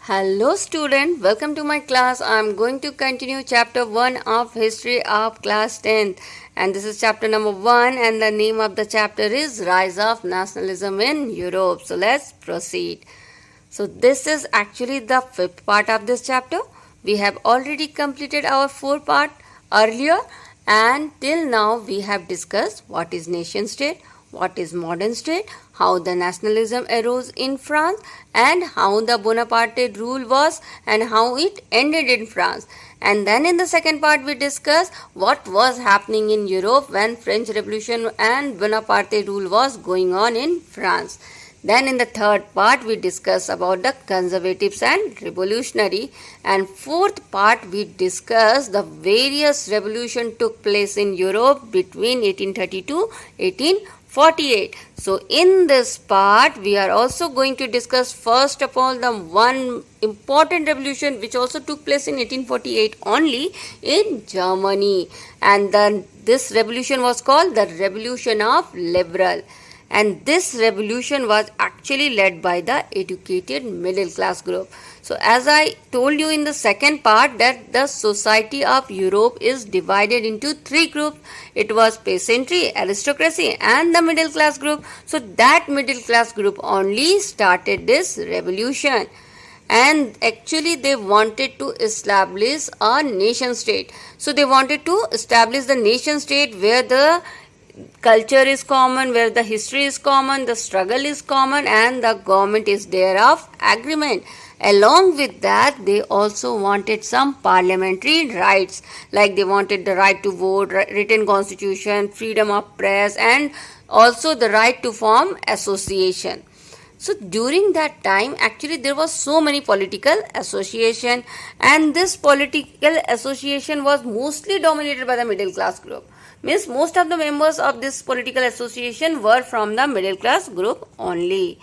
Hello student, welcome to my class. I am going to continue chapter 1 of history of class 10th, and this is chapter number 1 and the name of the chapter is Rise of Nationalism in Europe. So let's proceed. So this is actually the 5th part of this chapter. We have already completed our 4th part earlier, and till now we have discussed what is nation state, what is modern state, how the nationalism arose in France, and how the Bonaparte rule was and how it ended in France. And then in the second part we discuss what was happening in Europe when French Revolution and Bonaparte rule was going on in France. Then in the third part we discuss about the conservatives and revolutionary, and fourth part we discuss the various revolution took place in Europe between 1832 1848. So in this part we are also going to discuss first of all the one important revolution which also took place in 1848 only in Germany, and then this revolution was called the Revolution of Liberal. And this revolution was actually led by the educated middle class group. So as I told you in the second part that the society of Europe is divided into 3 groups. It was peasantry, aristocracy and the middle class group. So that middle class group only started this revolution. And actually they wanted to establish a nation state. So they wanted to establish the nation state where the culture is common, where the history is common, the struggle is common, and the government is there of agreement. Along with that, they also wanted some parliamentary rights, like they wanted the right to vote, written constitution, freedom of press, and also the right to form association. So during that time, actually there was so many political association, and this political association was mostly dominated by the middle class group. Means most of the members of this political association were from the middle class group only.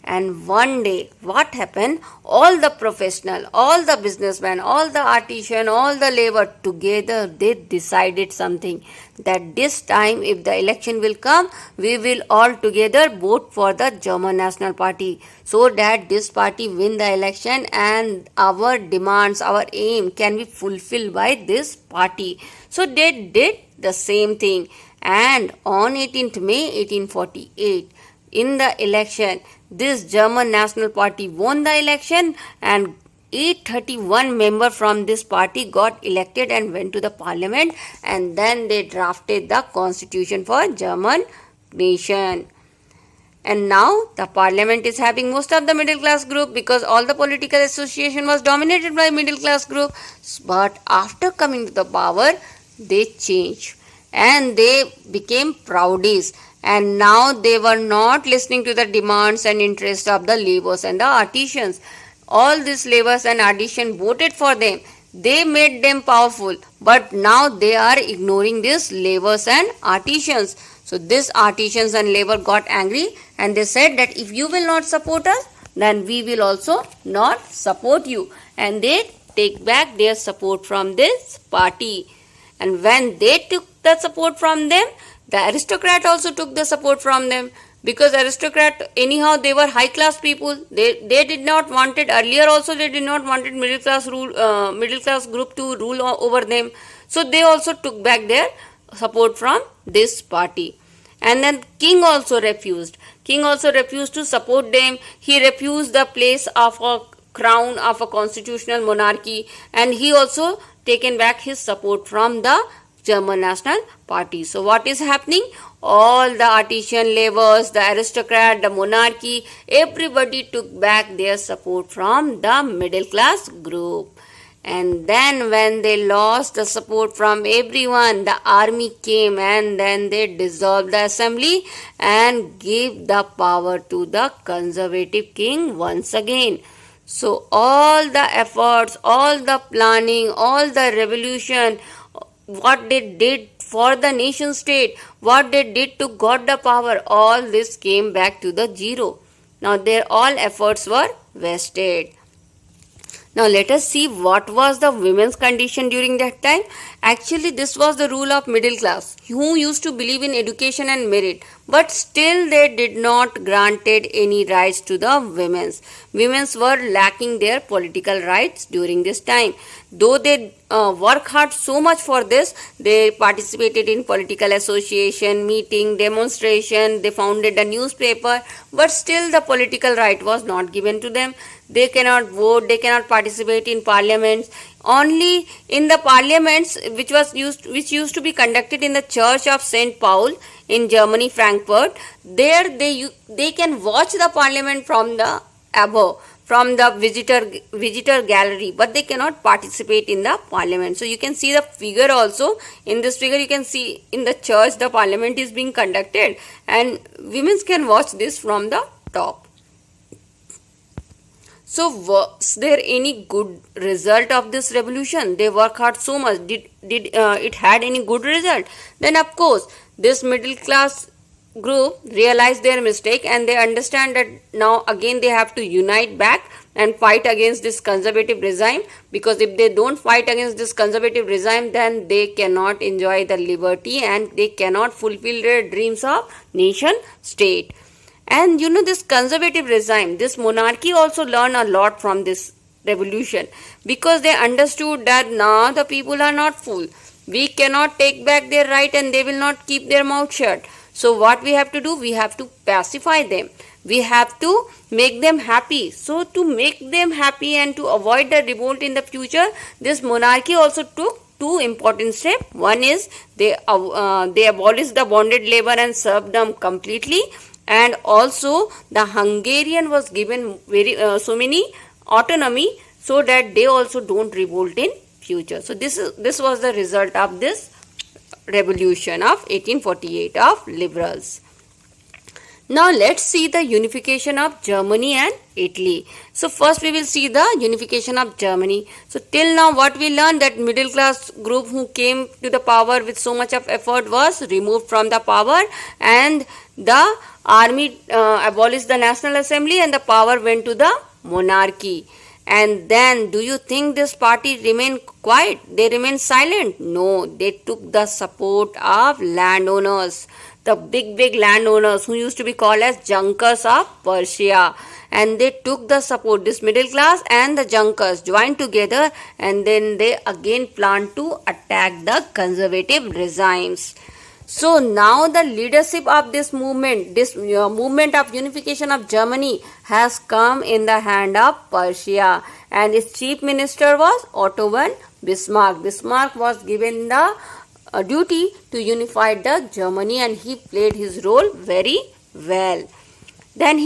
And one day, what happened? All the professional, all the businessmen, all the artisan, all the labor together, they decided something. That this time, if the election will come, we will all together vote for the German National Party. So that this party win the election and our demands, our aim can be fulfilled by this party. So they did the same thing. And on 18th May 1848, in the election, this German National Party won the election, and 831 members from this party got elected and went to the parliament, and then they drafted the constitution for German nation. And now the parliament is having most of the middle class group because all the political association was dominated by middle class group. But after coming to the power, they changed and they became proudies. And now they were not listening to the demands and interests of the laborers and the artisans. All these laborers and artisans voted for them. They made them powerful. But now they are ignoring these laborers and artisans. So these artisans and labor got angry and they said that if you will not support us, then we will also not support you. And they take back their support from this party. And when they took the support from them, the aristocrat also took the support from them, because aristocrat anyhow they were high class people. They did not wanted earlier also they did not wanted middle class group to rule over them. So they also took back their support from this party. And then king also refused. King also refused to support them. He refused the place of a crown of a constitutional monarchy, and he also taken back his support from the German National Party. So what is happening? All the artisan laborers, the aristocrat, the monarchy, everybody took back their support from the middle class group. And then when they lost the support from everyone, the army came and then they dissolved the assembly and gave the power to the conservative king once again. So all the efforts, all the planning, all the revolution, what they did for the nation state, what they did to got the power, all this came back to the zero. Now their all efforts were wasted. Now let us see what was the women's condition during that time. Actually this was the rule of middle class who used to believe in education and merit. but still they did not granted any rights to the women's. Women's were lacking their political rights during this time. Though they work hard so much for this, they participated in political association, meeting, demonstration, they founded a newspaper, but still the political right was not given to them. They cannot vote, they cannot participate in parliaments. Only in the parliaments which used to be conducted in the church of St. Paul in Germany, Frankfurt, there they can watch the parliament from the above, from the visitor gallery, but they cannot participate in the parliament. So you can see the figure also. In this figure you can see in the church the parliament is being conducted and women can watch this from the top. So was there any good result of this revolution? They work hard so much. Did it had any good result? Then of course this middle class group realize their mistake and they understand that now again they have to unite back and fight against this conservative regime, because if they don't fight against this conservative regime, then they cannot enjoy the liberty and they cannot fulfill their dreams of nation state. And you know, this conservative regime, this monarchy also learned a lot from this revolution, because they understood that now the people are not fool. We cannot take back their right and they will not keep their mouth shut. So what we have to do? We have to pacify them. We have to make them happy. So to make them happy and to avoid the revolt in the future, this monarchy also took two important steps. One is they abolished the bonded labor and served them completely. And also the Hungarian was given so many autonomy so that they also don't revolt in future. So this was the result of this revolution of 1848 of liberals. Now let's see the unification of Germany and Italy. So first we will see the unification of Germany. So till now what we learned, that middle class group who came to the power with so much of effort was removed from the power, and the army abolished the National Assembly and the power went to the monarchy. And then do you think this party remained quiet? They remained silent? No, they took the support of landowners, the big landowners who used to be called as Junkers of Persia, and they took the support. This middle class and the Junkers joined together and then they again planned to attack the conservative regimes. So now the leadership of this movement of unification of Germany has come in the hand of Persia, and its chief minister was Otto von Bismarck. Bismarck was given the duty to unify the Germany, and he played his role very well. Then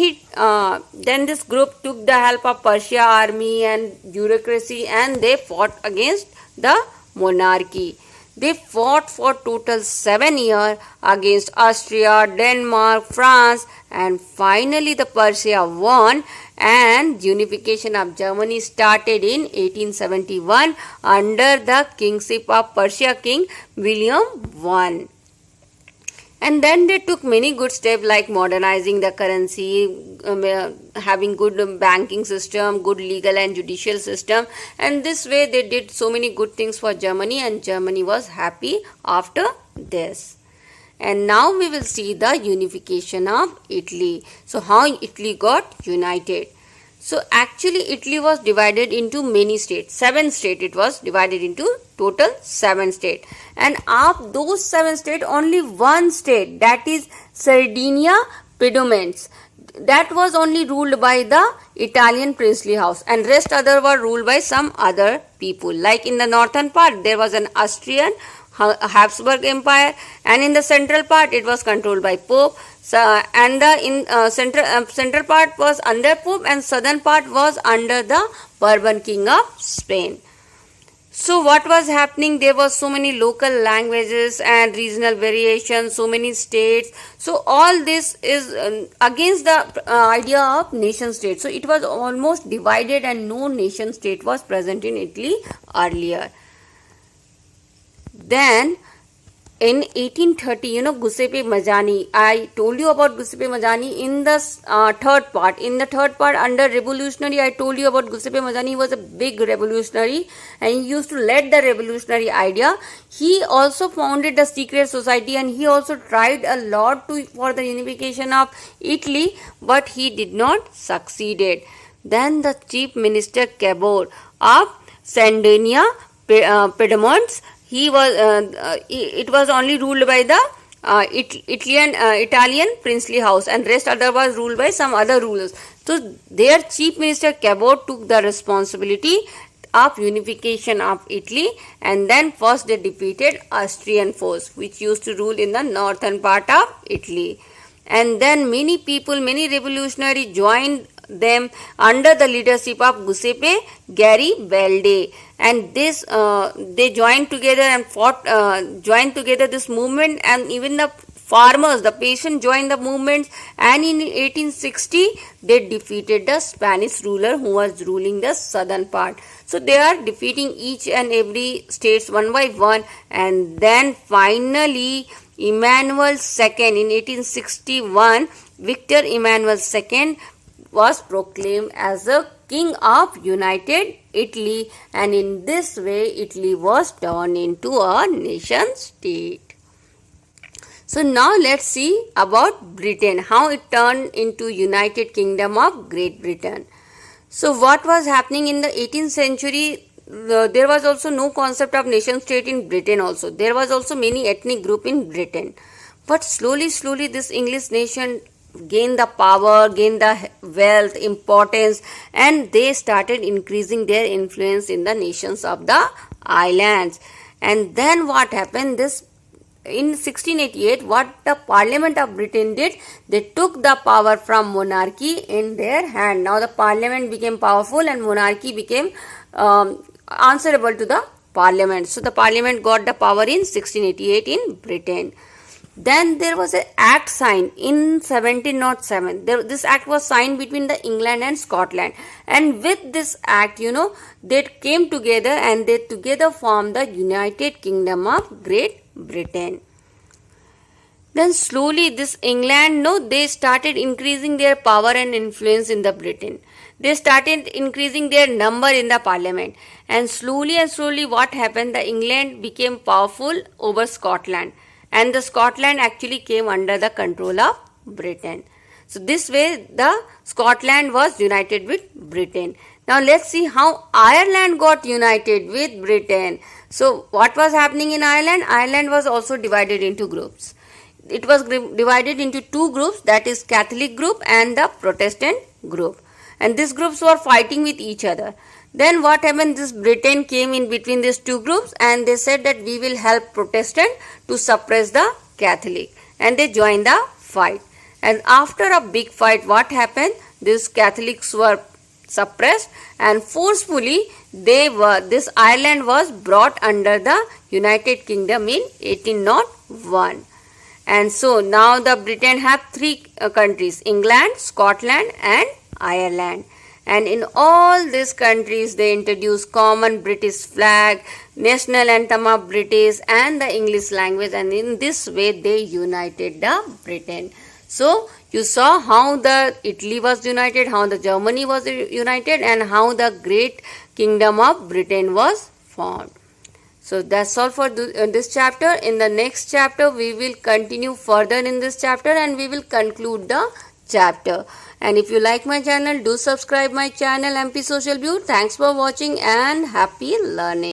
this group took the help of Persia army and bureaucracy, and they fought against the monarchy. They fought for total 7 years against Austria, Denmark, France, and finally the Persia won, and unification of Germany started in 1871 under the kingship of Persia King William I. And then they took many good steps like modernizing the currency, having good banking system, good legal and judicial system, and this way they did so many good things for Germany, and Germany was happy after this. And now we will see the unification of Italy. So how Italy got united? So actually Italy was divided into many states, 7 states. It was divided into total 7 states, and of those 7 states only one state, that is Sardinia predominates. That was only ruled by the Italian princely house, and rest other were ruled by some other people. Like in the northern part there was an Austrian Habsburg Empire, and in the central part it was controlled by Pope. And the central part was under Pope, and southern part was under the Bourbon King of Spain. So what was happening? There was so many local languages and regional variations, so many states. So all this is against the idea of nation state. So it was almost divided and no nation state was present in Italy earlier. Then in 1830, Giuseppe Mazzini. I told you about Giuseppe Mazzini in the third part. In the third part, under revolutionary, I told you about Giuseppe Mazzini. He was a big revolutionary and he used to lead the revolutionary idea. He also founded the secret society and he also tried a lot for the unification of Italy, but he did not succeeded. Then the chief minister Cavour of Sardinia, Piedmont, it was only ruled by the Italian princely house, and rest other was ruled by some other rulers. So their chief minister Cavour took the responsibility of unification of Italy, and then first they defeated Austrian force which used to rule in the northern part of Italy, and then many people, many revolutionaries joined them under the leadership of Giuseppe Garibaldi, and this they joined together and joined together this movement, and even the farmers, the peasants joined the movements, and in 1860 they defeated the Spanish ruler who was ruling the southern part. So they are defeating each and every states one by one, and then finally Emmanuel II in 1861, Victor Emmanuel II was proclaimed as the king of United Italy, and in this way Italy was turned into a nation state. So now let's see about Britain, how it turned into United Kingdom of Great Britain. So what was happening in the 18th century? There was also no concept of nation state in Britain also. There was also many ethnic group in Britain. But slowly this English nation gained the power, gained the wealth, importance, and they started increasing their influence in the nations of the islands. And then what happened? In 1688, what the Parliament of Britain did, they took the power from monarchy in their hand. Now the Parliament became powerful and monarchy became answerable to the Parliament. So the Parliament got the power in 1688 in Britain. Then there was an act signed in 1707. This act was signed between the England and Scotland, and with this act, they came together and they together formed the United Kingdom of Great Britain. Then slowly this England, they started increasing their power and influence in the Britain. They started increasing their number in the Parliament, and slowly what happened? The England became powerful over Scotland, and the Scotland actually came under the control of Britain. So this way the Scotland was united with Britain. Now let's see how Ireland got united with Britain. So what was happening in Ireland? Ireland was also divided into groups. It was divided into two groups, that is Catholic group and the Protestant group. And these groups were fighting with each other. Then what happened? This Britain came in between these two groups and they said that we will help Protestant to suppress the Catholic, and they joined the fight. And after a big fight, what happened? These Catholics were suppressed and forcefully this Ireland was brought under the United Kingdom in 1801. And so now the Britain have three countries: England, Scotland and Ireland. And in all these countries they introduced common British flag, national anthem of British and the English language, and in this way they united the Britain. So you saw how the Italy was united, how the Germany was united, and how the great kingdom of Britain was formed. So that's all for this chapter. In the next chapter we will continue further in this chapter and we will conclude the chapter. And if you like my channel, do subscribe my channel MP Social View. Thanks for watching and happy learning.